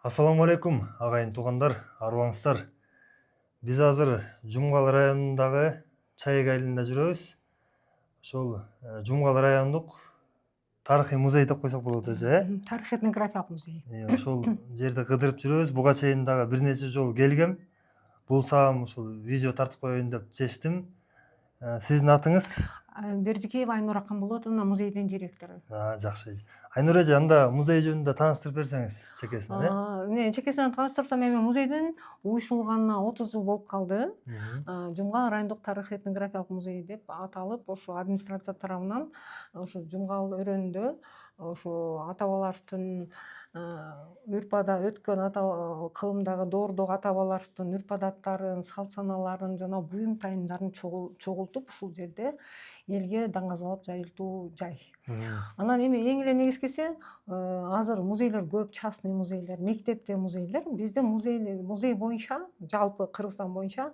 Ассаламу алейкум, ағайын туғандар, арулаңыздар. Біз азыр Жумгал районундағы Чайык айылында жүрөбүз. Ошол Жумгал райондук тарыхый музей деп койсок болот өзү, Тарих этнографиялык музей. Ошол жерде кыдырып жүрөбүз. Буга чейин дагы бир нече жолу келгем. Булсам ушул видео тартып коеюн деп чечтим. Сиздин атыңыз? Бердикеева Айнур Акамболотовна, музейдин директору. Жакшы. Айнур эже, анда музей жөнүндө тааныштырып берсеңиз чекесинен, Мен чекесинен тааныштырсам, эми музейдин уюштурулганына 30 жыл болуп калды. Жумгал райондук тарых этнографиялык музей деп аталып, ошо администрация тарабынан ошо Жумгал өрөөнүндө ошо ата бабаларыбыздын үрп-ада өткөн кылымдагы доордогу ата бабаларыбыздын үрп-адаттарын, салт санааларын жана буюм тайымдарын чогултуп ушул жерде элге даңгазалап жайылтуу жай. Анан эми эң эле негизгиси, азыр музейлер көп, частный музейлер, мектепте музейлер. Бизде музей боюнча, жалпы Кыргызстан боюнча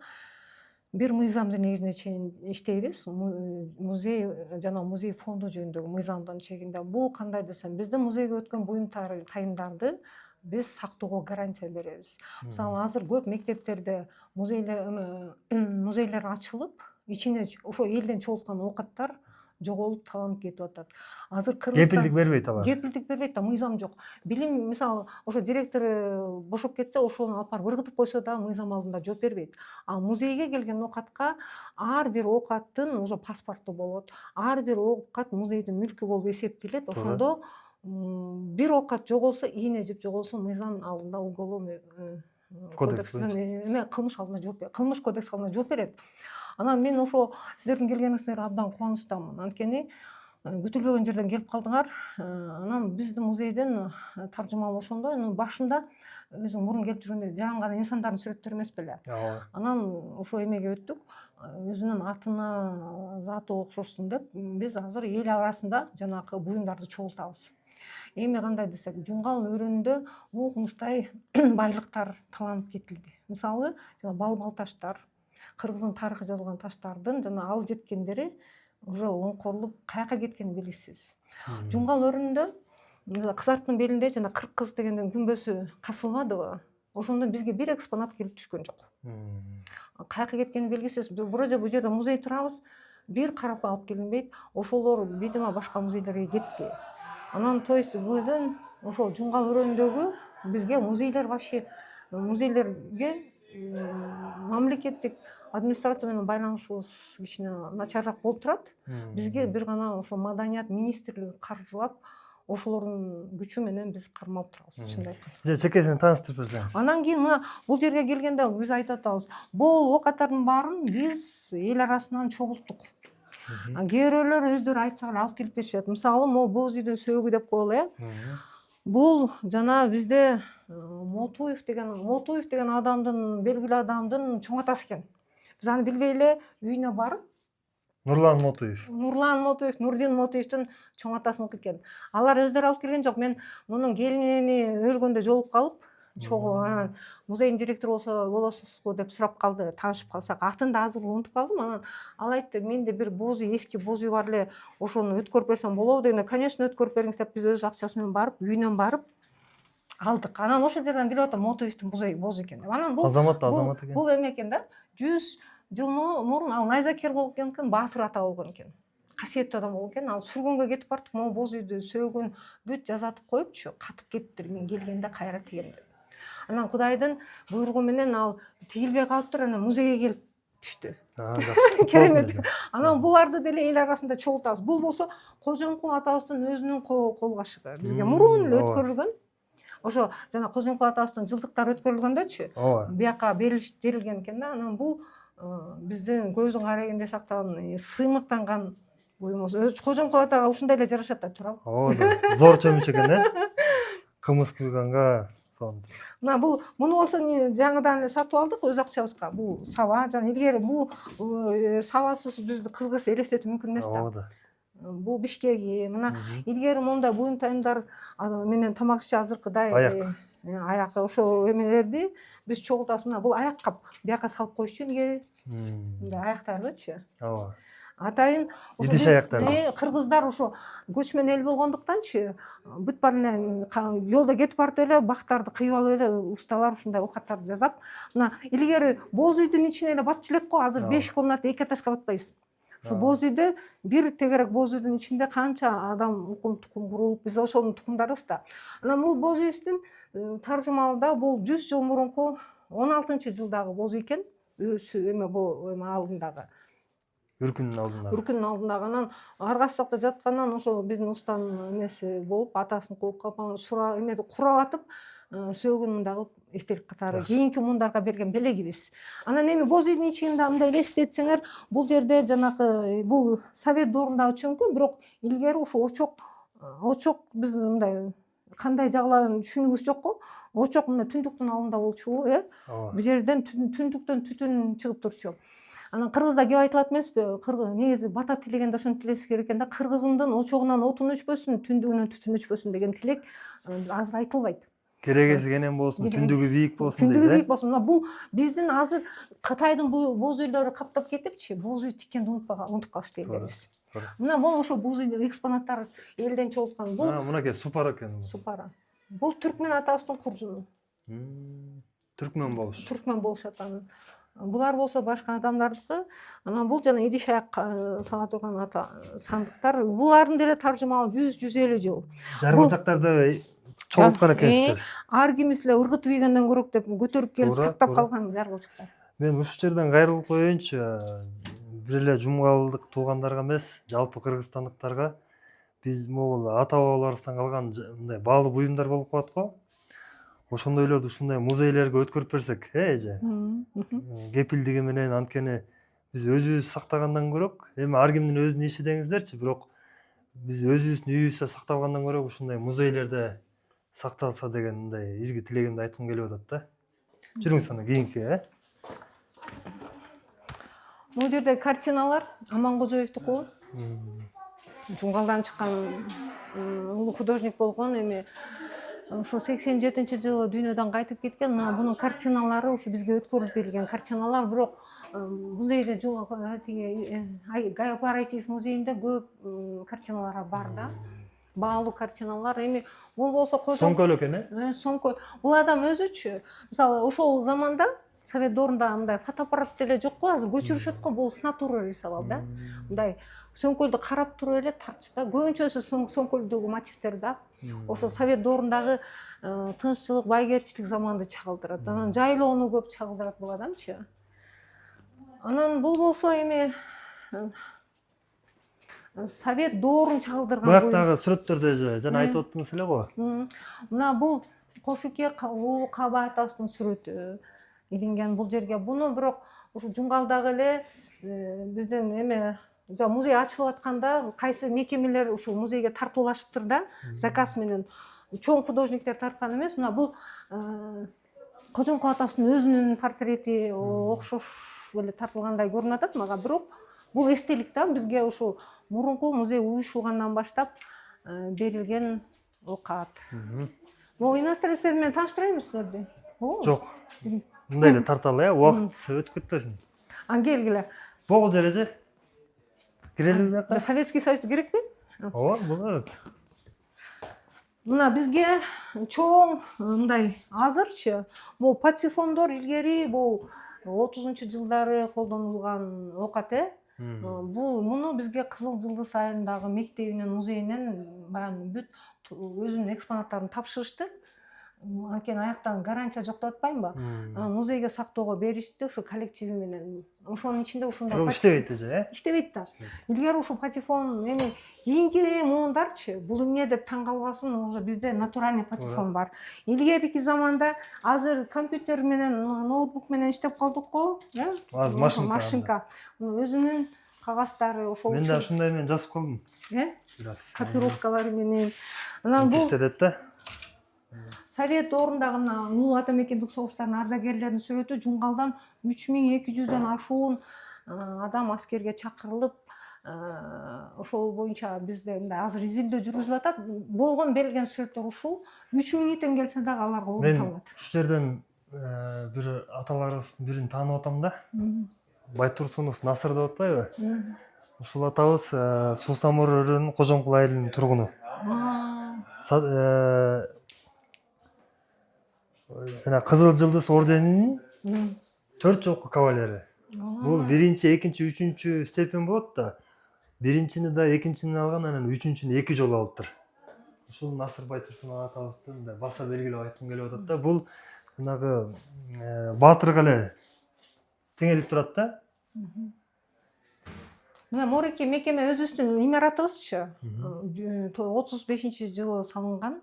бир мыйзамдын негизинде чейин иштейбиз. Музей жана музей фонду жөнүндөгү мыйзамдын чегинде. Бул кандай десем, биздин музейге өткөн буюм тайымдарды биз сактоого гарантия беребиз. Мисалы, азыр көп мектептерде музейлер ачылып, ичине ошо элден чогулткан оокаттар жоголуп, таланып кетип атат. Азыр Кыргызстан кепилдик бербейт алар. Кепилдик бербейт да, мыйзам жок. Билим, мисалы, ошо директор бошоп кетсе, ошону алып барып ыргытып койсо да мыйзам алдында жооп бербейт. А музейге келген оокатка ар бир оокаттын уже паспорту болот. Ар бир оокат музейдин мүлкү болуп эсептелет. Ошондо бир оокат жоголсо, ийне жеп жоголсо, мыйзам алдында уголовный кодекстен кылмыш алдында жооп берет. Кылмыш кодекс алдында жооп берет. Анан мен ошо сиздердин келгениңиздерге абдан кубанычтамын. Анткени күтүлбөгөн жерден келип калдыңар. Анан биздин музейдин таржымалы ошондо, башында өзүң мурун келип жүргөндө жаранган инсандардын сүрөттөрү эмес беле. Анан ошо эмеге өттүк. Өзүнүн атына заты окшошсун деп биз азыр эл арасында жанагы буюмдарды чогултабыз. Эми кандай десек, Жумгал өрөөнүндө укмуштай байлыктар таланып кетилди. Мисалы, жана балбал таштар, Кыргыздын тарыхы жазылган таштардын жана ал жеткендери уже оңкорулуп каяка кеткени белгисиз. Жумгал өрөөнүндө кызарттын белинде жана 40 кыз дегендин күмбөзү касылмадыбы? Ошондо бизге бир экспонат келип түшкөн жок. Каяка кеткени белгисиз. Вроде бул жерде музей турабыз, бир карап алып келинбейт. Ошолор, видимо, башка музейлерге кетти. Анан, то есть, биздин ошол Жумгал өрөөнүндөгү бизге музейлерге мамлекеттик администрация менен байланышыбыз кичине начарыраак болуп турат. Бизге бир гана ошо маданият министрлиги каржылап, ошолордун күчү менен биз кармалып турабыз. Чынын айтканда. Чекесинен тааныштырып берсеңиз. Анан кийин мына бул жерге келгенде биз айтып атабыз. Бул оокаттардын баарын биз эл арасынан чогулттук. Кээ бирөөлөр өздөрү айтсак эле алып келип беришет. Мисалы, могу боз үйдүн сөөгү деп коелу, Бул жана бизде Мотуев деген адамдын, белгилүү адамдын чоң атасы экен. Биз аны билбей эле үйүнө барып, Нурлан Мотуев, Нурдин Мотуевдин чоң атасыныкы экен. Алар өздөрү алып келген жок. Мен мунун келини өлгөндө жолугуп калып, анан музейдин директору болосузбу деп сурап калды, таанышып калсак. Атын да азыр унутуп калдым. Анан ал айтты, менде бир боз үй, эски боз үй бар эле, ошону өткөрүп берсем болобу дегенде, конечно, өткөрүп бериңиз деп биз өз акчасы менен барып, үйүнөн барып алдык. Анан ошол жерден билип атам, Мотуевдин боз экен деп. Анан азамат экен. Бул эме экен да, 100 жыл мурун ал найзакер болгон экен, баатыр ата болгон экен. Касиеттүү адам болгон экен. Ал сүргөнгө кетип барып, могу боз үйдү сөөгүн бүт жазатып коюпчу, катып кетиптир, мен келгенде кайра тигем деп. Анан Кудайдын буйругу менен ал тигилбей калыптыр, анан музейге келип түштү. Керемет. Анан буларды деле эл арасында чогултабыз. Бул болсо Кожомкул атабыздын өзүнүн кол кашыгы. Бизге мурун эле өткөрүлгөн. Ошо жана Кожомкул атабыздын жылдыктары өткөрүлгөндөчү, бияка берилген экен да. Анан бул биздин көздүн карегинде сакталган, сыймыктанган буюмубуз. Кожомкул атага ушундай эле жарашат да, туурабы? Ооба, зор чөмүч экен, кымыз куйганга сонду. Мына муну болсо жаңыдан эле сатып алдык өз акчабызга. Бул саба, жана илгери бул сабасыз бизди кызга элестетүү мүмкүн эмес да. Бул бишкеги, мына илгери мондай буюм тайымдар менен тамак иши азыркыдай аяк ошол эмелерди биз чогултабыз. Мына бул аяк кап, бияка салып коюшчу илгери. Мындай аяктардычы. Ооба. атайын ошо Идиш аяктарды. кыргыздар ошо көчмөн эл болгондуктанчы бүт баары эле жолдо кетип барып эле бактарды кыйып алып эле усталар ушундай оокаттарды жасап, мына илгери боз үйдүн ичине эле батчу элек го, азыр 5 комната 2 этажга батпайбыз. Ушу боз үйдө бир тегерек боз үйдүн ичинде канча адам укум тукум куруп, биз ошонун тукумдарыбыз да. Анан бул боз үйүбүздүн таржымалда бул 100 жыл мурунку 16-жылдагы боз үй экен. Эме бул алдындагы. Үркүнүн алдында. Үркүнүн алдындагы. Анан аргасы жакта жаткандан ошо биздин устанын эмеси болуп, атасын кууп калып, сура эмеди курап атып, сөөгүн мындагы эстелик катары кийинки муундарга берген белегибиз. Анан эми боз үйдүн ичинде мындай элестетсеңер, бул жерде жанакы бул совет доорундагы чөңкө, бирок илгери ушу очок биз мындай кандай жагылаган түшүнүгүбүз жок го. Очок мына түндүктүн алдында болчу, бул жерден түндүктөн түтүн чыгып турчу. Анан кыргызда кеп айтылат эмеспи? Негизи бата тилегенде ошентип тилеш керек экен да. Кыргызымдын очогунан отун өчпөсүн, түндүгүнөн түтүн өчпөсүн деген тилек азыр айтылбайт. Керегеси кенен болсун, түндүгү бийик болсун дейт. Түндүгү бийик болсун. Мына бул биздин азыр Кытайдын боз үйлөрү каптап кетипчи, боз үй тиккенди унутуп калышты элдерибиз. Мына бул ошо боз үйдүн экспонаттары элден чогулткан. Бул мынакей супара экен. Супара. Бул түркмен атабыздын куржуну. Түркмен болуш. Түркмен болушат анан. Булар болсо башка адамдардыкы. Анан бул жана идиш аяк сала турган сандыктар. Булардын деле таржымалы 100-150 жыл. Жаргылчактарды чогулткан экенсиздер. Ар кимис эле ыргыт ийгенден көрөк деп көтөрүп келип сактап калган жаргылчактар. Мен ушул жерден кайрылып коеюнчу. Бир эле жумгалдык туугандарга эмес, жалпы кыргызстандыктарга биз могул ата бабаларыбыздан калган мындай баалуу буюмдар болуп калат го. Ошондойлорду ушундай музейлерге өткөрүп берсек, эже. Кепилдиги менен, анткени биз өзүбүз сактагандан көрөк, эми ар кимдин өзүнүн иши деңиздерчи, бирок биз өзүбүздүн үйүбүздө сакталгандан көрөк ушундай музейлерде сакталса деген мындай изги тилегимди айткым келип атат да. Жүрүңүз аны кийинки, Бул жерде картиналар Аманкожоевдуку. Жумгалдан чыккан улуу художник болгон, эми ошо 87-жылы дүйнөдөн кайтып кеткен. Мына бунун картиналары ушу бизге өткөрүлүп берилген картиналар, бирок музейде Кооператив музейинде көп картиналар бар да. Баалуу картиналар. Эми бул болсо Соңкөл экен, Соңкөл. Бул адам өзүчү, мисалы ошол заманда совет доорунда мындай фотоаппарат деле жок го, азыр көчүрүшөт го, бул с натуры рисовал да. Мындай Соңкөлдү карап туруп эле тартчу да. Көбүнчөсү Соңкөлдөгү мотивтер да. Ошо совет доорундагы тынччылык, байгерчилик заманды чагылдырат. Анан жайлоону көп чагылдырат бул адамчы. Анан бул болсо эми совет доорун чагылдырган. Буяктагы сүрөттөрдө жана айтып аттыңыз эле го. Мына бул Кошуке улуу Каба атабыздын сүрөтү илинген бул жерге. Буну бирок ушу жумгалдагы эле биздин эме музей ачылып атканда кайсы мекемелер ушул музейге тартуулашыптыр да, заказ менен. Чоң художниктер тарткан эмес. Мына бул Кожомкул атабыздын өзүнүн портрети окшош эле тартылгандай көрүнүп атат мага, бирок бул эстелик да, бизге ушул мурунку музей уюшулгандан баштап берилген оокат. Могу иностранецтер менен тааныштырайынбы силерди? Жок. Мындай эле тарталы, убакыт өтүп кетпесин. Келгиле. Богул жереже. Кирелиби бияка? Советский Союзду керекпи? Ооба, болот. Мына бизге чоң мындай азырчы бул патефондор илгери бул 30-жылдары колдонулган оокат. Муну бизге Кызыл Жылдыз айылындагы мектебинен, музейинен баягы бүт өзүнүн экспонаттарын тапшырышты. Анткени аяктан гарантия жок деп атпаймынбы? Музейге сактоого беришти ушу коллективи менен. Ошонун ичинде ушундай иштебейт эже, иштебейт да. Илгери ушу патефон эми кийинки муундарчы бул эмне деп таң калбасын, уже бизде натуральный патефон бар. Илгерки заманда азыр компьютер менен, ноутбук менен иштеп калдык го, Азыр машинка. Өзүнүн кагаздары ошол. Мен да ушундай менен жазып калдым. Копировкалары менен. Анан бул иштедет да. Совет доорундагы мына улуу ата мекендик согуштардын ардагерлеринин сүрөтү. Жумгалдан 3200дөн ашуун адам аскерге чакырылып, ошол боюнча бизде мындай азыр изилдөө жүргүзүлүп атат. Болгон берилген сүрөттөр ушул. 3000 итен келсе дагы аларга орун табылат. Мен ушул жерден бир аталарыбыздын бирин таанып атам да. Байтурсунов Насыр деп атпайбы? Ушул атабыз Суусамур өрөөнүн Кожомкул айылынын тургуну. Жана Кызыл Жылдыз орденинин 4 жолку кавалери. Бул биринчи, экинчи, үчүнчү степень болот да. Биринчини да, экинчини алган, анан үчүнчүнү 2 жолу алыптыр. Ушул Насырбай Турсунов атабыздын да баса белгилеп айткым келип атат да. Бул жанагы Баатырга эле теңелип турат да. Мына Мореке мекеме өзүбүздүн имаратыбызчы 35-жылы салынган.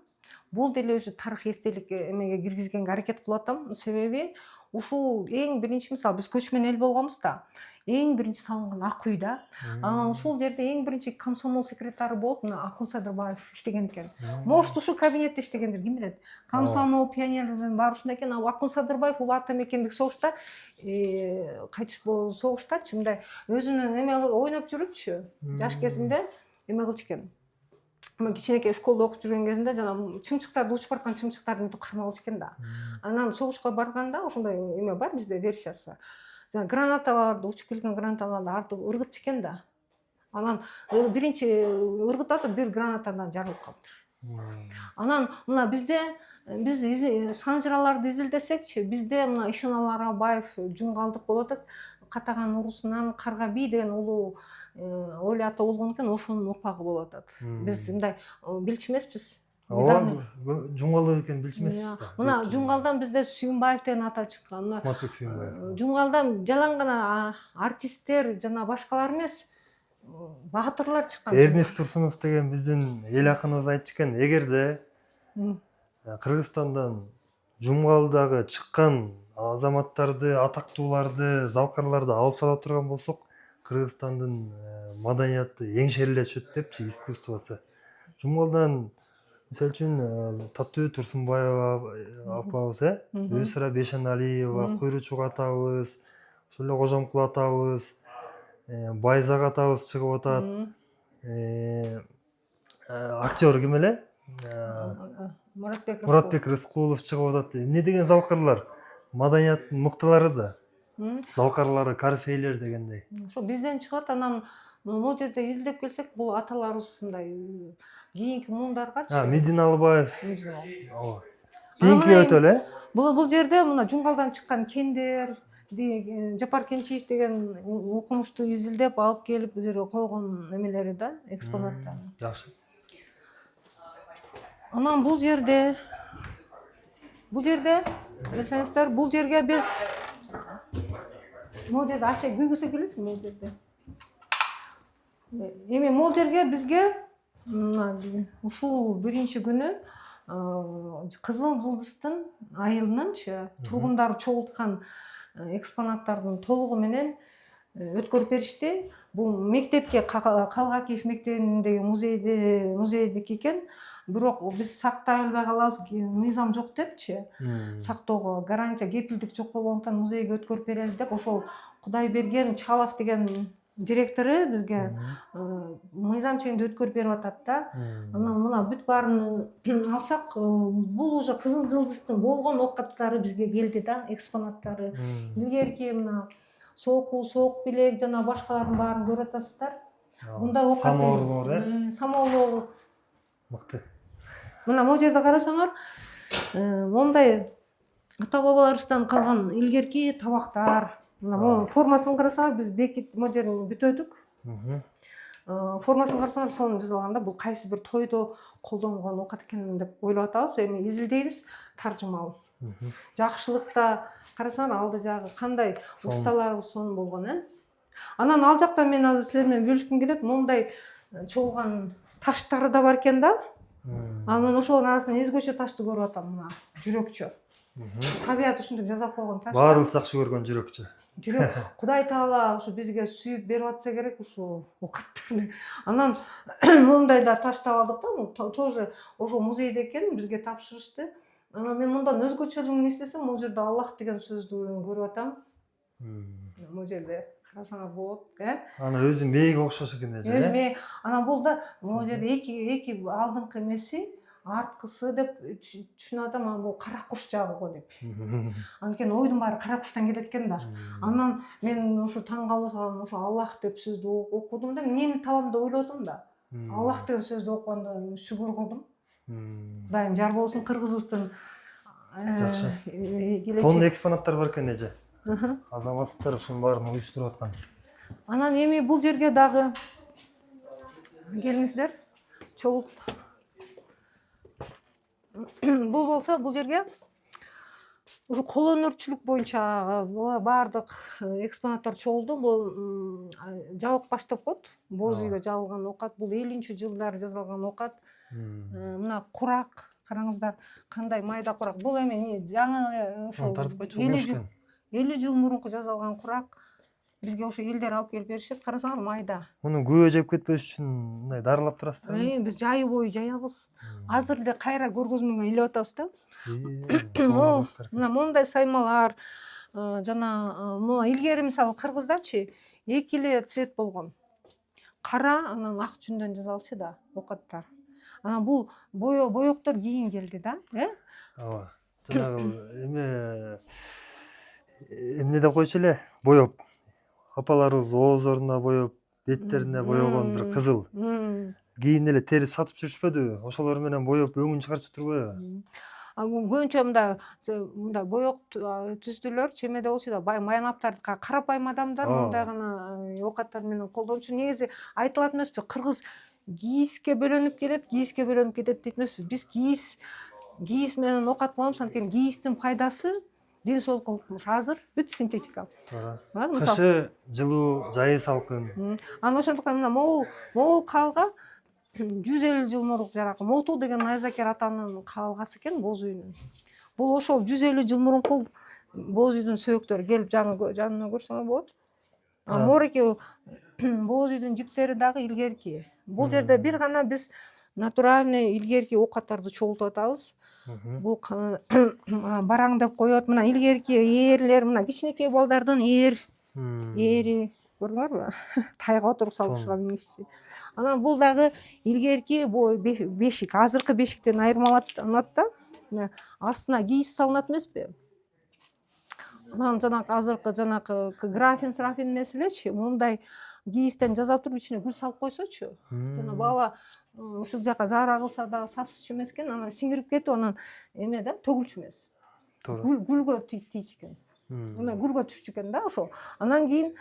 Бул деле өзү тарых эстелик эмеге киргизгенге аракет кылып атам. Себеби ушул эң биринчи, мисалы биз көчмөн эл болгонбуз да. Эң биринчи салынган Ак үй да. Анан ушул жерде эң биринчи комсомол секретары болуп мына Акун Садырбаев иштеген экен. Может, ушул кабинетте иштегендир, ким билет. Комсомол, пионерлердин баары ушундай экен. Акун Садырбаев бул ата мекендик согушта кайтыш согуштачы мындай өзүнүн эме ойноп жүрүпчү. Жаш кезинде эме кылчу экен. Кичинекей школда окуп жүргөн кезинде жана чымчыктарды учуп бараткан чымчыктарды мынтип кармалчу экен да. Анан согушка барганда ошондой эме бар бизде версиясы. Жана гранаталарды, учуп келген гранаталарды артып ыргытчу экен да. Анан биринчи ыргытып бир гранатадан жарылып калыптыр. Анан мына бизде биз санжыраларды изилдесекчи, бизде мына Ишеналы Аралбаев жумгалдык болуп атат. Катаган урусунан Карга би деген улуу Оли ата болгон экен, ошонун упагы болуп атат. Биз мындай билчү эмеспиз. Жумгалдык экенин билчү эмеспиз да. Мына Жумгалдан бизде Сүйүнбаев деген ата чыккан. Мына Кыматбек Сүйүнбаев. Жумгалдан жалаң гана артисттер жана башкалар эмес, баатырлар чыккан. Эрнест Турсунов деген биздин эл акыныбыз айтчу экен, эгерде Кыргызстандан Жумгалдагы чыккан азаматтарды, атактууларды, залкарларды алып сала турган болсок, Кыргызстандын маданияты еңшериле түшөт депчи, искусствосу. Жумгалдан мисалы үчүн Таттуу Турсунбаева апабыз, Өсүра Бешеналиева, Куйручук атабыз, ошол эле Кожомкул атабыз, Байзак атабыз чыгып атат. Актер ким эле? Муратбек Рыскулов чыгып атат. Эмне деген залкарлар? Маданияттын мыктылары да. Залкарлары, корифейлер дегендей. Ошо бизден чыгат. Анан могу жерде изилдеп келсек, бул аталарыбыз мындай кийинки муундаргачы. Медин Алыбаев. Ооба. Кийинки өтө эле. Бул жерде мына Жумгалдан чыккан Кендер, Жапар Кенчиев деген окумушту изилдеп алып келип бул жерге койгон эмелери да, экспонаттары. Жакшы. Анан бул жерде билсеңиздер, бул жерге биз могу жерде ача күйгүсө келесиңби могу жерде? Эми могу жерге бизге ушул биринчи күнү Кызыл Жылдыздын айылынынчы тургундары чогулткан экспонаттардын толугу менен өткөрүп беришти. Бул мектепке Калгакиев мектебиндеги музейдики экен. Бирок биз сактай албай калабыз, мыйзам жок депчи. Сактоого гарантия, кепилдик жок болгондуктан музейге өткөрүп берели деп ошол Кудайберген Чалов деген директору бизге мыйзам чегинде өткөрүп берип атат да. Анан мына бүт баарын алсак, бул уже Кызыл Жылдыздын болгон оокаттары бизге келди да, экспонаттары. Илгерки мына соок билек жана башкалардын баарын көрүп атасыздар. Мындай оокат самоолор мыкты. Мына могу жерде карасаңар, мондай ата бабаларыбыздан калган илгерки табактар. Мына формасын карасаңар, биз бекит могу жерин бүтөдүк. Формасын карасаңар, сонун жазылганда бул кайсы бир тойдо колдонгон оокат экен деп ойлоп атабыз. Эми изилдейбиз, таржымал. Жакшылыкта карасаңар, алды жагы кандай усталарыбыз сонун болгон, Анан ал жакта мен азыр силер менен бөлүшкүм келет. Мондай чогулган таштары да бар экен да. Мен ошонун арасынан өзгөчө ташты көрүп атам, мына жүрөкчө. Табият ушинтип жасап койгон таш. Баарыбыз жакшы көргөн жүрөкчө. Жүрөк. Кудай таала ушу бизге сүйүп берип атса керек ушул оокаттарды. Анан мондай да таш таап алдык да, тоже ошол музейде экен, бизге тапшырышты. Анан мен мындан өзгөчөлүгүн эстесем, могу жерде Аллах деген сөздү көрүп атам. Могу жерде карасаңар болот, Аны өзү мээге окшош экен Анан бул да могу жерде эки алдыңкы эмеси, арткысы деп түшүнүп атам, анан бул кара куш жагы го деп. Анткени ойдун баары кара куштан келет экен да. Андан мен ошо таң калып ошо Аллах деп сөздү окудум да, эмнени табам деп ойлодум да. Аллах деген сөздү окуганда шүгүр кылдым. Кудайым жар болсун кыргызыбыздын Жакшы. Сонун экспонаттар бар экен эже. Азаматсыздар ушунун баарын уюштуруп аткан. Анан эми бул жерге дагы келиңиздер. Чогулт. Бул болсо бул жерге ушу кол өнөрчүлүк боюнча баардык экспонаттар чогулду. Бул жабык баш деп коет. Боз үйгө жабылган оокат. Бул 50-жылдары жасалган оокат. Мына курак караңыздар, кандай майда курак. Бул эми жаңы ошо 50 жыл мурунку жасалган курак. Бизге ошо элдер алып келип беришет. Карасаңар майда. Муну күбө жеп кетпеш үчүн мындай дарылап турасыздар. Биз жайы бою жаябыз. Азыр эле кайра көргөзмөгө илип атабыз да. Мына мондай саймалар жана мына илгери мисалы кыргыздачы 2 эле цвет болгон. Кара анан ак жүндөн жасалчу да оокаттар. Анан бул боектор кийин келди да, Ооба. Жанагы эмне деп койчу эле, боеп. Апаларыбыз оозоруна боеп, беттерине боегон бир кызыл. Кийин эле терип сатып жүрүшпөдүбү? Ошолор менен боеп өңүн чыгарчу турбайбы? Көбүнчө мындай боек түздүлөрчү эмеде болчу да, майнаптар, карапайым адамдар мындай гана оокаттар менен колдончу. Негизи айтылат эмеспи, кыргыз кийиске бөлөнүп келет, кийиске бөлөнүп кетет дейт эмеспи? Биз кийис менен оокат кылабыз, анткени кийистин пайдасы ден соолукка азыр бүт синтетика. Кышы жылуу, жайы салкын. Анан ошондуктан мына могул калга 150 жыл мурунку жаракы Моту деген Найзакер атанын калгасы экен боз үйүнүн. Бул ошол 150 жыл мурунку боз үйдүн сөөктөрү. Келип жанына көрсөңөр болот. Мореки боз үйдүн жиптери дагы илгерки. Бул жерде бир гана биз натуральный илгерки оокаттарды чогултуп атабыз. Бул бараң деп коет. Мына илгерки ээрлер, мына кичинекей балдардын ээри көрдүңөрбү? Тайга отуруп салып ушуга минишчи. Анан бул дагы илгерки бешик, азыркы бешиктен айырмаланат да. Астына кийиз салынат эмеспи? Анан азыркы графин эмес элечи, мындай кийизден жасап туруп ичине гүл салып койсочу. Жана бала ушул жака заара кылса да сасычу эмес экен, анан сиңирип кетип, анан эме да, төгүлчү эмес. Гүлгө тийчү экен. Эме гүлгө түшчү экен да ошол. Анан кийин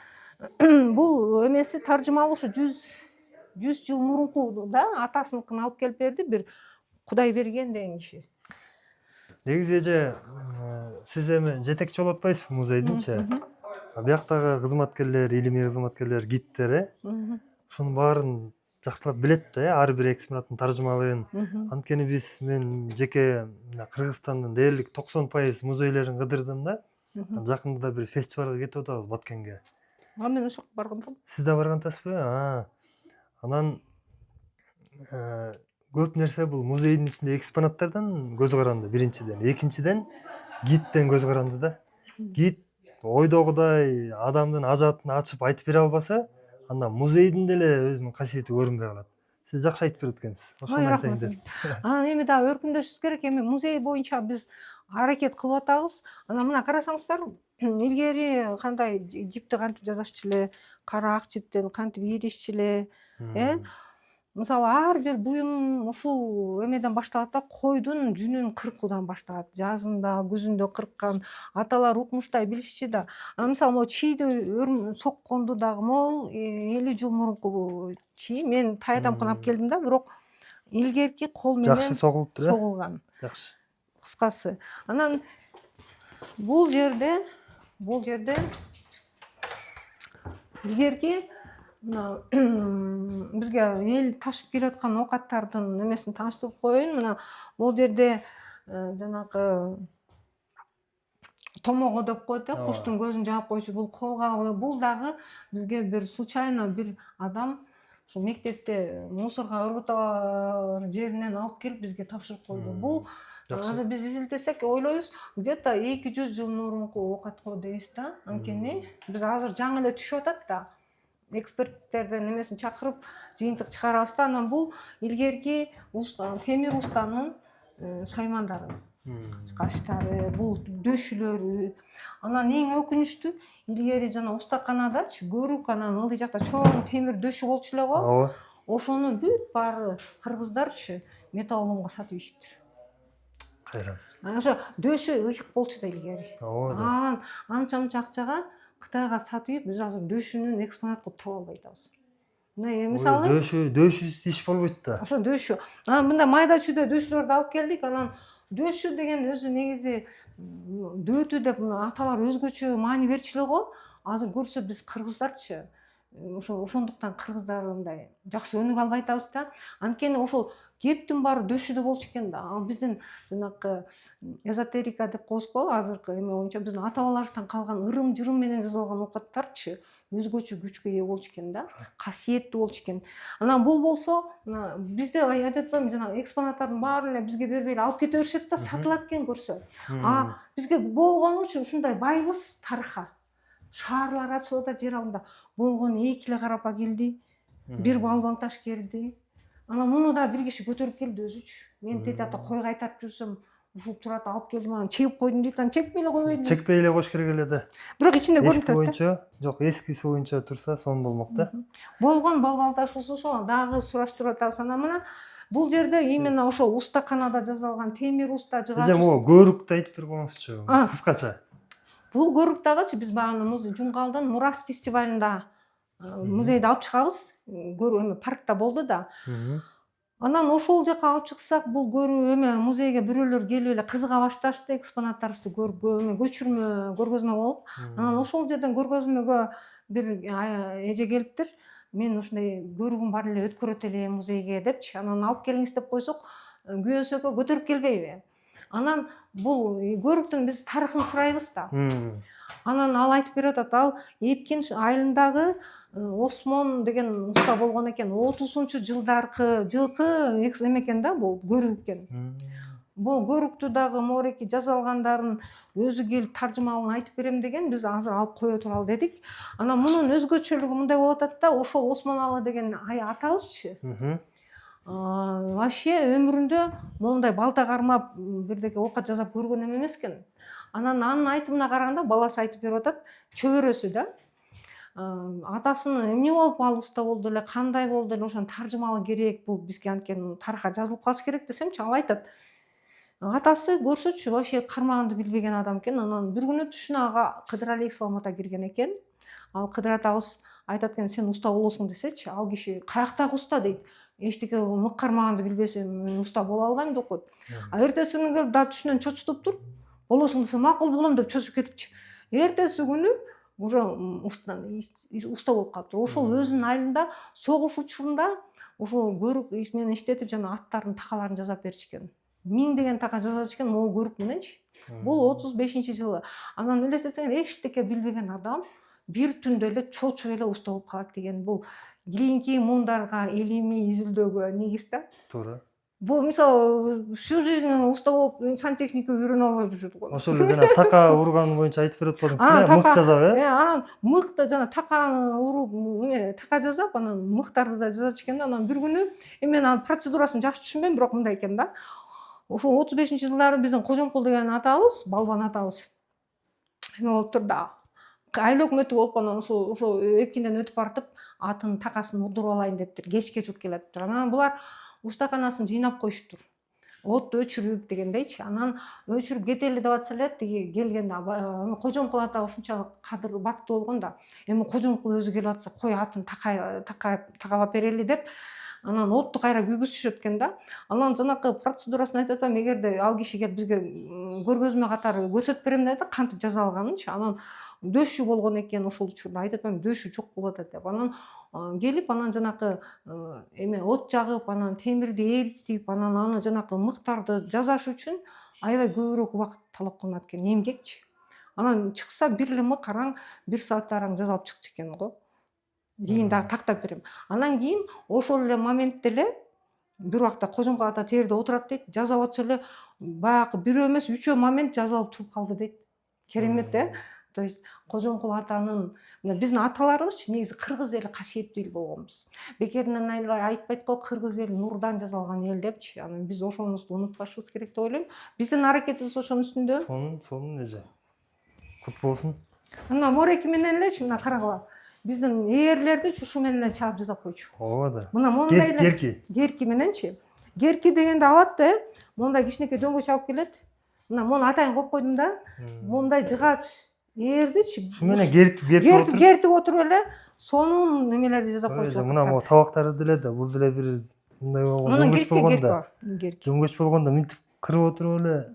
бул эмеси таржымал ушу 100 жыл мурунку да атасыныкын алып келип берди бир Кудайберген деген киши. Негизи эже, сиз эми жетекчи болуп атпайсызбы музейдинчи? Бияктагы кызматкерлер, илимий кызматкерлер, гидтер, ушунун баарын жакшылап билет да, ар бир экспонаттын таржымалын. Анткени мен жеке Кыргызстандын дээрлик 90% музейлерин кыдырдым да. Жакында бир фестивалга кетип атабыз Баткенге. Мен ошоко баргандым. Сиз да баргансызбы? Анан көп нерсе бул музейдин ичинде экспонаттардан көз каранды биринчиден. Экинчиден гидтен көз каранды да. Гид ойдогудай адамдын ажатын ачып айтып бере албаса, анда музейдин деле өзүнүн касиети көрүнбөй калат. Сиз жакшы айтып берет экенсиз. Ошону айтайын деп. Анан эми дагы өркүндөшүбүз керек. Эми музей боюнча биз аракет кылып атабыз. Анан мына карасаңыздар, илгери кандай жипти кантип жасашчу эле, кара ак жиптен кантип ийришчү эле, мисалы ар бир буюм ушул эмеден башталат да, койдун жүнүн кыркуудан башталат. Жазында, күзүндө кырккан, аталар укмуштай билишчи да. Анан мисалы могу чийди сокконду дагы могул 50 жыл мурунку чий. Мен тайатамкын алып келдим да, бирок илгерки кол менен жакшы согулган. Жакшы. Кыскасы. Анан бул жерде илгерки бизге эл ташып келаткан оокаттардын эмесин тааныштырып коеюн. Мына бул жерде жанагы томого деп коет да, куштун көзүн жаап койчу бул колга. Бул дагы бизге бир случайно бир адам ушул мектепте мусорго ыргытар жеринен алып келип бизге тапшырып койду. Бул азыр биз изилтесек ойлойбуз, где-то 200 жыл мурунку оокат го дейбиз да. Анткени биз азыр жаңы эле түшүп атат да. эксперттердин немесин чакырып жыйынтык чыгарабыз да анан бул илгерки темир устанын саймандары, каштары, бул дөшүлөрү. Анан эң өкүнүчтүү илгери жана устаканадачы көрүк анан ылдый жакта чоң темир дөшү болчу эле го. ооба. Ошону бүт баары кыргыздарчы металлоломго сатып ийишиптир. Кайран. Ошо дөшү ыйык болчу да илгери. Ооба. Анан анча мынча акчага Кытайга сатып ийип, биз азыр дөшүнүн экспонат кылып таба албай атабыз. Мына мисалы Дөшүсүз иш болбойт да. ошо дөшү. Анан мындай майда чүйдө дөшүлөрдү алып келдик. Анан дөшү деген өзү негизи дөөтү деп аталар өзгөчө маани берчү эле го. Азыр көрсө биз кыргыздарчы ошондуктан кыргыздар мындай жакшы өнүгө албай атабыз да. Анткени ошол кептин баары дөшүдө болчу экен да. Биздин жанакы эзотерика деп коебуз го, азыркы эме боюнча биздин ата бабаларыбыздан калган ырым-жырым менен жасалган оокаттарчы өзгөчө күчкө ээ болчу экен да, касиеттүү болчу экен. Анан бул болсо бизде айтып атпаймынбы, жанагы экспонаттардын баарын эле бизге бербей эле алып кете беришет да, сатылат экен көрсө. Бизге болгонучу ушундай байбыз тарыхка. Шаарлар ачылды да жер алдында. Болгон Эйкиле карап келди, бир балбаң таш келди. Анан муну да бир киши көтөрүп келди өзүчү. Мен тетиякта койго айтап жүрсөм, ушул турат алып келдим, анан чегип койдум дейт, анан чекпей эле койбойдум. Чекпей эле коюш керек эле да. Бирок ичинде көрүнүп Эски турат. боюнча, жок, эскиси боюнча турса сонун болмок да. Болгон балбаң таш ошол дагы сураштырып атабыз. Анан мына бул жерде именно ошол устаканада жасалган темир уста жыгач. Могу көрүктү айтып берип коюңузчу, кыскача. Бул көрүк дагычы биз баягы Жумгалдын Мурас фестивалында музейде алып чыгабыз. Эме паркта болду да. Анан ошол жака алып чыксак, бул музейге бирөөлөр келип эле кызыга башташты, экспонаттарыбызды көрүп, көчүрмө, көргөзмө болуп. Анан ошол жерден көргөзмөгө бир эже келиптир. Мен ушундай көрүгүм бар эле, өткөрөт элем музейге депчи. Анан алып келиңиз деп койсок, күйөөсү экөө көтөрүп келбейби? Анан бул көрүктүн биз тарыхын сурайбыз да. Анан ал айтып берип атат, ал Эпкин айылындагы Осмон деген уста болгон экен. 30-жылкы эме экен да, бул көрүк экен. Бул көрүктү дагы мореки жасалгандарын өзү келип таржымалын айтып берем деген, биз азыр алып кое туралы дедик. Анан мунун өзгөчөлүгү мындай болуп атат да, ошол Осмоналы деген атабызчы. Вообще өмүрүндө мондай балта кармап бирдеке оокат жасап көргөн эмес экен. Анан анын айтымына караганда, баласы айтып берип атат, чөбөрөсү да. Атасынын эмне болуп ал уста болду эле, кандай болду эле, ошонун таржымалы керек, бул бизге анткени тарыхка жазылып калыш керек десемчи, ал айтат. Атасы көрсөчү вообще кармаганды билбеген адам экен. Анан бир күнү түшүнө ага Кыдыр Алексалам ата кирген экен. Ал Кыдыр атабыз айтат экен, сен уста болосуң десечи, ал киши каяктагы уста дейт. Эчтеке мык кармаганды билбесем, мен уста боло албайм деп койт. Эртеси күнү келип да түшүнөн чочутуптур. Болосуң десе макул болом деп чочуп кетипчи. Эртеси күнү уже уста болуп калыптыр. Ошол өзүнүн айылында согуш учурунда ошол көрүк менен иштетип, жана аттардын такаларын жасап беришкен. 1000 така жасачу экен могу көрүк мененчи. Бул 35-жылы. Анан элестетсең, эчтеке билбеген адам бир түндө эле чочуп эле уста болуп калат деген, бул кийинки муундарга, илимий изилдөөгө негиз да. Туура. Бул мисалы всю жизнь уста болуп сантехника үйрөнө албай жүрүшөт го. Ошол эле жана така урган боюнча айтып берип атпадыңызбы? Мык жасап, анан мыкты жана таканы уруп, така жасап, анан мыктарды да жасачу экен да. Анан бир күнү мен анын процедурасын жакшы түшүнбөйм, бирок мындай экен да. Ошол 35-жылдары биздин Кожомкул деген атабыз, балбан атабыз эме болуптур да. Айыл өкмөтү болуп, анан ошол Эпкинден өтүп бартып, атын такасын удуруп алайын дептир. Кечке жук келатыптыр. Анан булар устаканасын жыйнап коюшуптур. Отто өчүрүп дегендейчи. Анан өчүрүп кетели деп атса эле, тиги келгенде Кожомкул ата ушунча кадыр бактуу болгон да. Эми Кожомкул өзү келип атса, кой атын такалап берели деп, анан отту кайра күйгүзүшөт экен да. Анан жанакы процедурасын айтып атпайм, эгерде ал киши келип бизге көргөзмө катары көрсөтүп берем деп, кантип жасалганынчы. Анан дөшү болгон экен ошол учурда, айтып атпайм, дөшү жок болуп атат деп. Анан келип, анан жанакы эме от жагып, анан темирди эритип, анан аны жанакы мыктарды жасаш үчүн аябай көбүрөөк убакыт талап кылынат экен, эмгекчи. Анан чыкса бир эле мык араң 1 саатта араң жасалып чыкчу экен го. Кийин дагы тактап берем. Анан кийин ошол эле моментте эле бир убакта Кожомкул ата терде отурат дейт, жасап атса эле баягы бирөө эмес 3 момент жасалып туруп калды дейт. Керемет То есть Кожоңкул атанын биздин аталарыбызчы негизи кыргыз эли касиеттүү эл болгонбуз. Бекеринен айтпайт го кыргыз эли нурдан жасалган эл депчи. Анан биз ошонубузду унутпашыбыз керек деп ойлойм. Биздин аракетибиз ошонун үстүндө. Сонун эже. Кут болсун. Мына мореки менен элечи, мына карагыла. Биздин ээрлерди ушу менен эле чаап жасап койчу. Ооба да. Мына мондай эле герки мененчи. Герки дегенди алат да, мондай кичинекей дөңгөч алып келет. Мына мону атайын коюп койдум да. Мондай жыгач ээрдичи. Ушу менен гертип отуруп эле сонун немелерди жасап койчу. Мына могу табактары деле да, бул деле бир мындай дөңгөч болгондо. Дөңгөч болгондо мынтип кырып отуруп эле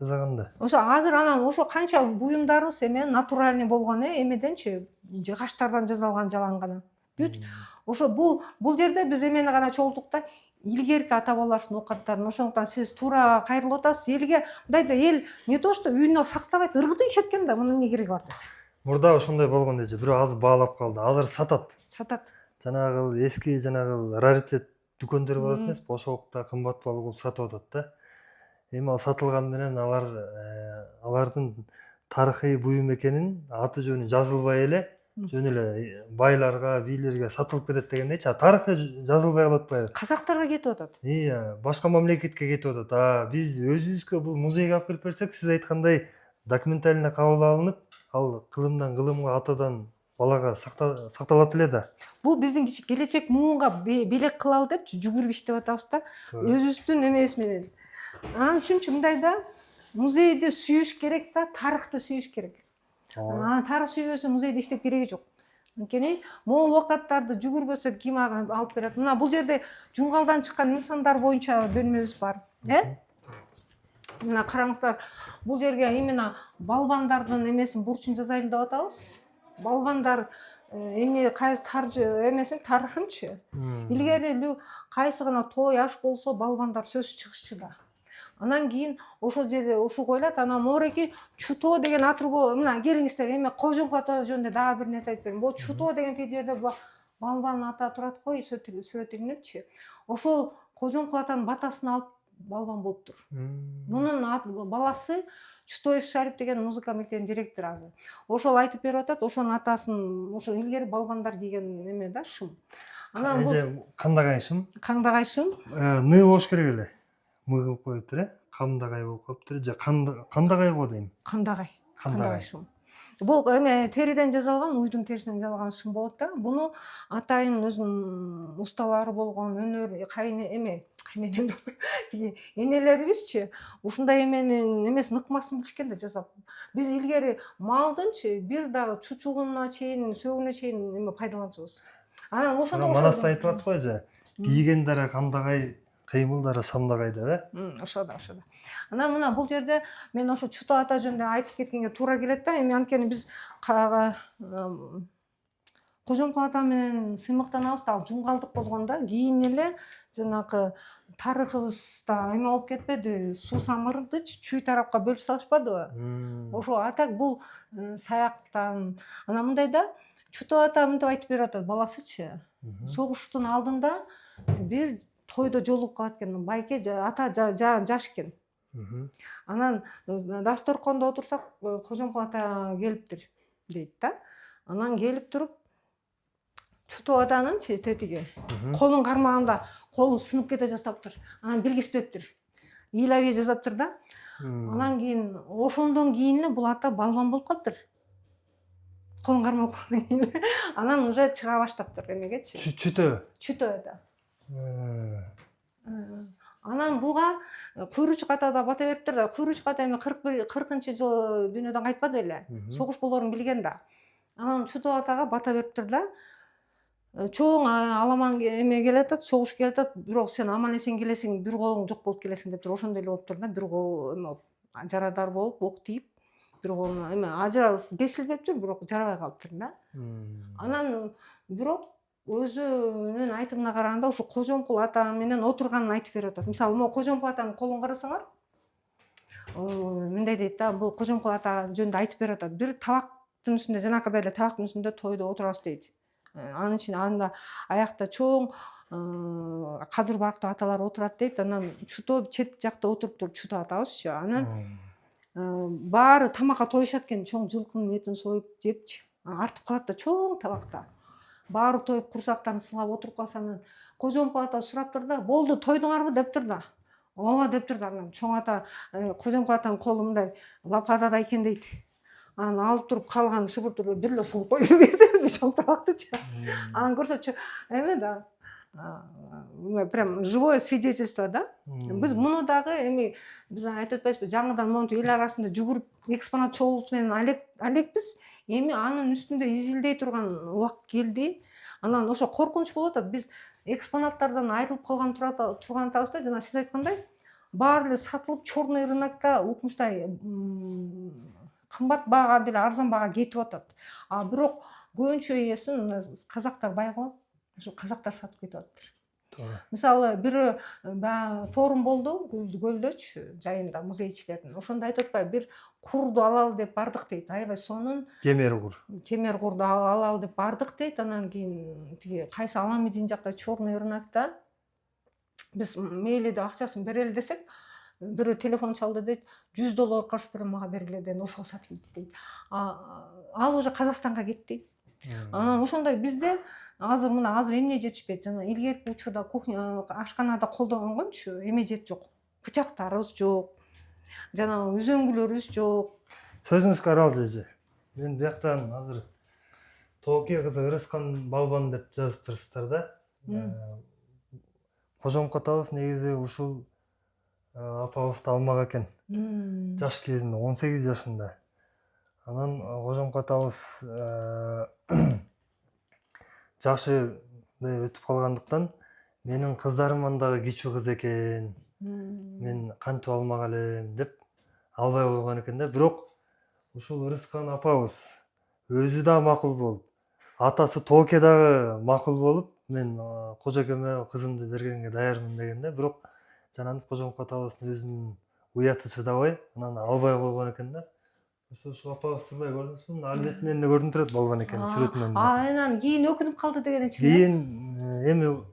жасаганда. Ошо азыр анан ошо канча буюмдарыбыз эме натуральный болгон эмеденчи, жыгачтардан жасалган жаланган. Бүт ошо бул жерде биз эмени гана чогултук да, илгерки ата бабаларыбыздын оокаттарын. Ошондуктан сиз туура кайрылып атасыз. Элге мындай да эл не то что үйүнө сактабайт, ыргытып ишет экен да, мунун эмне кереги бар деп. Мурда ошондой болгон эже, бирөө азыр баалап калды. Азыр сатат. Жанагы эски раритет дүкөндөр бар эмес, бошокта кымбат баалуу кылып сатып атат да. Эми ал сатылган менен алардын тарыхый буюм экенин, аты жөнү жазылбай эле, жөн эле байларга, бийлерге сатылып кетет дегендейчи. Тарыхы жазылбай калып атпайбы? Казактарга кетип атат. Башка мамлекетке кетип атат. Биз өзүбүзгө бул музейге алып келип берсек, сиз айткандай документально кабыл алынып, ал кылымдан кылымга, атадан балага сакталат эле да. Бул биздин келечек муунга белек кылалы деп жүгүрүп иштеп атабыз да, өзүбүздүн эмебиз менен. Анан үчүнчү мындай да, музейди сүйүш керек да, тарыхты сүйүш керек. Тарых сүйбөсө музейде иштеп кереги жок. Анткени могул оокаттарды жүгүрбөсө ким алып берет? Мына бул жерде жуңгалдан чыккан инсандар боюнча бөлмөбүз бар. Мына караңыздар, бул жерге именно балбандардын эмесин бурчун жазайлы деп атабыз. Балбандар эмне кайсы эмесин тарыхынчы. Илгери кайсы гана той аш болсо балбандар сөз чыгышчу да. Анан кийин ошол жерде ушу коюлат. Анан мореки Чуто деген атырбоо, мына келиңиздер, эме Кожоңкул ата жөнүндө дагы бир нерсе айтып берейин. Бул Чуто деген тиги жерде балбан ата турат го, сүрөт илинипчи. Ошол Кожоңкул атанын батасын алып балбан болуптур. Мунун баласы Чутоев Шарип деген музыка мектебинин директору азыр. Ошол айтып берип атат, ошонун атасын, ошо илгери балбандар кийген эме да, шым. Анан бул кандагай шым? Кандагай шым? Ны болуш керек эле. Мы кылып коюптур, кандагай болуп калыптыр. Же кандагай го дейм. Кандагай шым. Бул эме териден жасалган, уйдун терисинен жасалган шым болот да. Буну атайын өзүнүн усталары болгон өнөр кайненем тиги энелерибизчи ушундай эменин эмесин ыкмасын билишкен да жасап. Биз илгери малдынчы бир дагы чучугуна чейин, сөгүнө чейин эме пайдаланчубуз. Анан ошондо Манаста айтып атат го эже. Кийгендери кандагай, кыймылдары самдагай деп, Ошодо. Анан мына бул жерде мен ошо Чуто ата жөнүндө айтып кеткенге туура келет да. Эми анткени биз Кожоңкул ата менен сыймыктанабыз да, ал жуңгалдык болгондо кийин эле жанагы тарыхыбызда эме болуп кетпеди, Суусамырдычы чүй тарапка бөлүп салышпадыбы? Ошо атак бул саяктан. Анан мындай да, Чуто ата мынтип айтып берип атат, баласычы. Согуштун алдында бир тойдо жолугуп калат экен, байке ата жаш экен. Анан дасторкондо отурсак, Кожоңкул ата келиптир дейт да. Анан келип туруп Чуто атанын тетиги колун кармаганда колу сынып кете жаздаптыр. Анан билгиспептир. Ыйлабей жазаптыр да. Анан кийин ошондон кийин эле бул ата балбан болуп калыптыр. Колун кармап калгандан кийин анан уже чыга баштаптыр эмегечи. Чуто ата. Анан буга Куйручук ата да бата бериптир да. Куйручук ата эми 40-40 жылы дүйнөдөн кайтпады эле. Согуш болоорун билген да. Анан Чуто атага бата бериптир да. Чоң аламан эме келатат, согуш келатат, бирок сен аман эсен келесиң, бир колуң жок болуп келесиң дептир. Ошондой эле болуптур да. Бир кол эме жарадар болуп, ок тийип, бир колуна эме ажырабыз кесилбептир, бирок жарабай калыптыр да. Анан бирок өзүнүн айтымына караганда ушу Кожоңкул ата менен отурганын айтып берип атат. Мисалы, могу Кожоңкул атанын колун карасаңар, мындай дейт да, бул Кожоңкул ата жөнүндө айтып берип атат. Бир табактын үстүндө, жанакыдай эле табактын үстүндө тойдо отурабыз дейт. Анын ичинде анда аякта чоң кадыр барктуу аталар отурат дейт. Анан Чуто чет жакта отуруптур, Чуто атабызчы. Анан баары тамакка тоюшат экен, чоң жылкынын этин союп жепчи. Артып калат да чоң табакта. Баары тоюп курсактарын сылап отуруп калса, анан кожом ата сурап турду да, болду тойдуңарбы деп турду. Ооба деп турду. Анан чоң ата кожом атанын колу мындай лопатада экен дейт. Анан алып туруп калган шыбыртырды бир эле сулуп койду дейт, чоң табактычы. Анан көрсөтчү эме да, прям живое свидетельство да. Биз муну дагы эми биз айтып атпайбызбы, жаңыдан монтип эл арасында жүгүрүп экспонат чогултуу менен алекпиз. Эми анын үстүндө изилдей турган убакыт келди. Анан ошо коркунуч болуп атат. Биз экспонаттардан айрылып калган турган атабыз да, жана сиз айткандай баары эле сатылып черный рынокто укмуштай кымбат баага деле арзан баага кетип атат. Бирок көбүнчө ээсин казактар бай кылат. Ошо казактар сатып кетип атыптыр. Туура. Мисалы бир форум болду Көлдөч жайында музейчилердин. Ошондо айтып атпайбы, бир курду алалы деп бардык дейт. Аябай сонун Кемер кур. темир курду алалы деп бардык дейт. Анан кийин тиги кайсы Аламедин жакта черный рынокто биз мейли деп акчасын берели десек, бирөө телефон чалды дейт, $100 кош берем мага бергиле деп ошого сатып кетти дейт. Ал уже Казакстанга кетти. Анан ошондой бизде азыр эмне жетишпейт. Жана илгерки учурда кухня, ашканада колдонгончу эме жок. Бычактарыбыз жок. Жана үзөңгүлөрүбүз жок. Сөзүңүзгө арал жеже. Мен бияктан азыр Тооке кызы Ырыскан балбан деп жазып турсуздар да. Кожомко атабыз негизи ушул апабызды алмак экен. Жаш кезинде 18 жашында. Анан Кожомко атабыз жашы өтүп калгандыктан менин кыздарымдан дагы кичүү кыз экен. Мен кантип алмак элем деп албай койгон экен да. Бирок ушул Ырыскан апабыз өзү да макул болуп, атасы Тооке дагы макул болуп, мен кожокеме кызымды бергенге даярмын деген да. Бирок жанагы Кожомко атабыздын өзүнүн уяты чыдабай, анан албай койгон экен да. Ушул апабыз турбай көрдүңүзбү? Албетинен эле көрүнүп турат балбан экен сүрөтүнөн. Анан кийин өкүнүп калды дегеничи. Кийин эми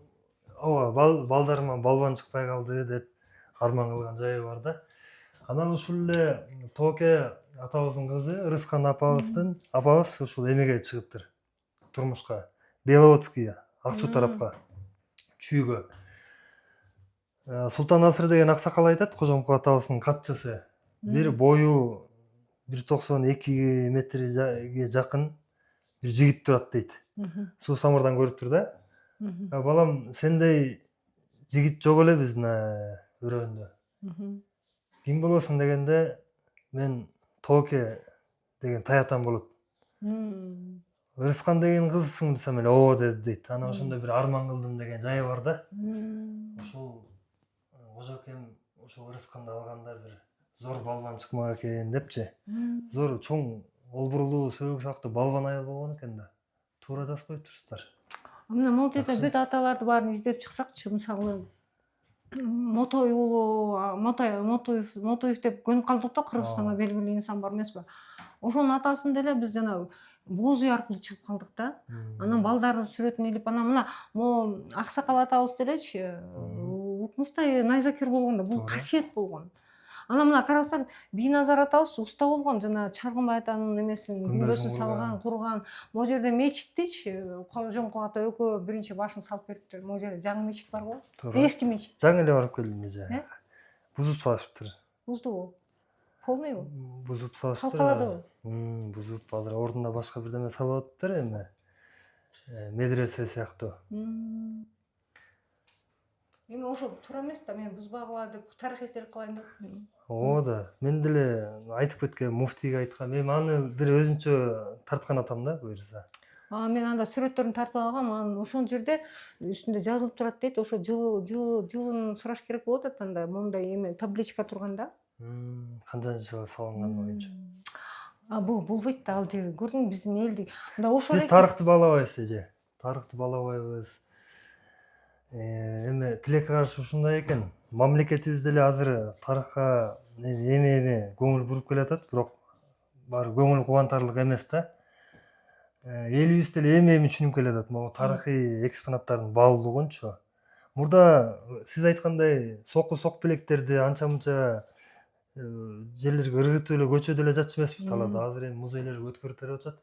ооба балдарыма балбан чыкпай калды деп арман кылган жайы бар да. Анан ушул эле Тооке атабыздын кызы Ырыскан апабыз ушул эмеге чыгыптыр. Турмушка. Беловодскийге, Ак суу тарапка, чүйгө. Султан Насыр деген аксакал айтат, Кожомко атабыздын катчысы. Бир бою 1,92 метрге жакын бир жигит турат дейт. Суу самырдан көрүп тур да. Балам, сендей жигит жок эле биздин өрөөндө. Ким болосуң дегенде, мен Тооке деген таятам болот. Ырыскан деген кызсың десем эле ооба деди дейт. Анан ошондой бир арман кылдым деген жайы бар да. Ушул кожокем ошол Ырысканды алганда бир зор балбан чыкмак экен депчи. Зор чоң олбурлуу сөөгү сактуу балбан аял болгон экен да. Туура жазып коюп турсуздар. Мына могул жерде бүт аталарды баарын издеп чыксакчы, мисалы Мотой уулу, Мотуев деп көнүп калдык да, Кыргызстанда белгилүү инсан бар эмеспи? Ошонун атасын деле биз жана боз үй аркылуу чыгып калдык да. Анан балдары сүрөтүн илип, анан мына могу аксакал атабыз делечи укмуштай найзакер болгон да, бул касиет болгон. Анан мына карасаң, Бийназар атабыз уста болгон, жана Чаргынбай атанын эмесин, күмбөзүн салган, курган. Могу жерде мечиттичи Кожомко ата экөө биринчи башын салып бериптир. Могу жерде жаңы мечит барбы? Эски мечит. Жаңы эле барып келдим эже. Бузуп салышыптыр. Буздубу? Полныйбы? Бузуп салышыптыр. Калкаладыбы? Бузуп азыр ордуна башка бирдеме салып атыптыр эми. Медресе сыяктуу. Эми ошо туура эмес да, мен бузбагыла деп тарых эстелик кылайын деп. Ооба да, мен деле айтып кеткен муфтийге айткам, эми аны бир өзүнчө тарткан атам да буюрса. Мен анда сүрөттөрүн тартып алгам, анан ошол жерде үстүндө жазылып турат дейт, ошо жылын сураш керек болот атат, анда моундай эме табличка турганда. Канча жылы салынган боюнча. Бул болбойт да, ал жер көрдүңбү биздин элди. Анда ошол Биз тарыхты баалабайбыз эже. Тарыхты баалабайбыз. Эми тилекке каршы ушундай экен. Мамлекетибиз деле азыр тарыхка эме көңүл буруп келатат, бирок баары көңүл кубантарлык эмес да. Элибиз деле эми түшүнүп келатат могу тарыхый экспонаттардын баалуулугунчу. Мурда сиз айткандай соку сок белектерди анча мынча жерлерге ыргытып эле көчөдө эле жатчу эмеспи талаада. Азыр эми музейлерге өткөрүп берип атышат.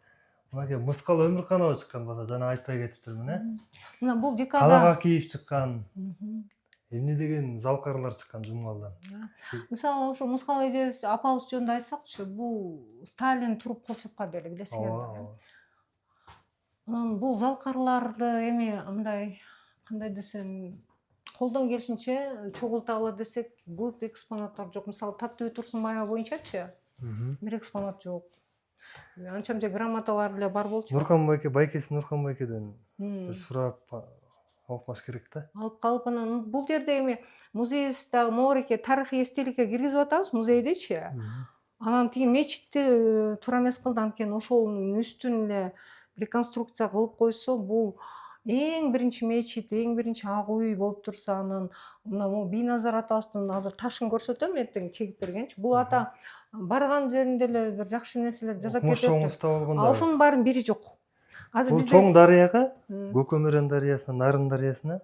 Мынакей Мыскал Өмүрканова чыккан баса, жана айтпай кетиптирмин, мына бул Калак декада Акиев чыккан. Эмне деген залкарлар чыккан Жумгалдан. мисалы ошо Мыскал эжебиз апабыз жөнүндө айтсакчы, бул Сталин туруп кол чапкан эле, билесиңерби. Анан бул залкарларды эми мындай кандай десем, колдон келишинче чогулталы десек, көп экспонаттар жок. Мисалы Таттыбек Турсунбаева боюнчачы бир экспонат жок. Анча мынча грамоталар эле бар болчу. Нуркан байке, байкеси Нуркан байкеден бир сурап алып калыш керек да. Алып калып, анан бул жерде эми музейибиздагы могуреке тарыхый эстеликке киргизип атабыз музейдечи. Анан тиги мечитти туура эмес кылды, анткени ошонун үстүн эле реконструкция кылып койсо, бул эң биринчи мечит, эң биринчи ак үй болуп турса, анан мына могу Бийназар атабыздын азыр ташын көрсөтөм, эртең чегип бергенчи. Бул ата барган жеринде эле бир жакшы нерселер жасап кетет. Ошонун баарын бири жок. Азыр Бул бизде чоң дарыяга, Көкөмөрөн дарыясына, Нарын дарыясына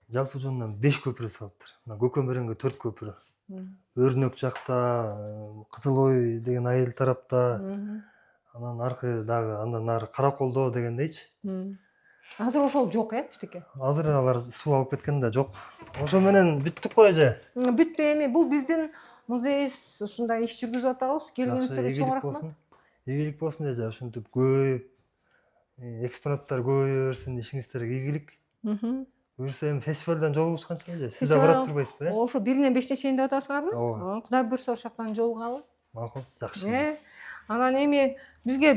жалпы жонунан 5 көпүрө салыптыр. Мына Көкөмөрөнгө 4 көпүрө. Өрнөк жакта, Кызыл Ой деген айыл тарапта, анан аркы дагы андан нары Караколдо дегендейчи. Азыр ошол жок, эчтеке. Азыр алар суу алып кеткен да жок. Ошо менен бүттүк го эже. Бүттү, эми бул биздин музейибиз ушундай иш жүргүзүп атабыз. Келгениңиздерге чоң рахмат. Ийгилик болсун эже, ушинтип көп экспонаттар көбөйө берсин, ишиңиздерге ийгилик. Буюрса эми фестивалдан жолугушканча эже, сиз да барат турбайсызбы, Ошо 1-ден 5-не чейин деп атасыңарбы? Ооба. Кудай буйрса ошол жактан жолугалы. Макул, жакшы. Анан эми бизге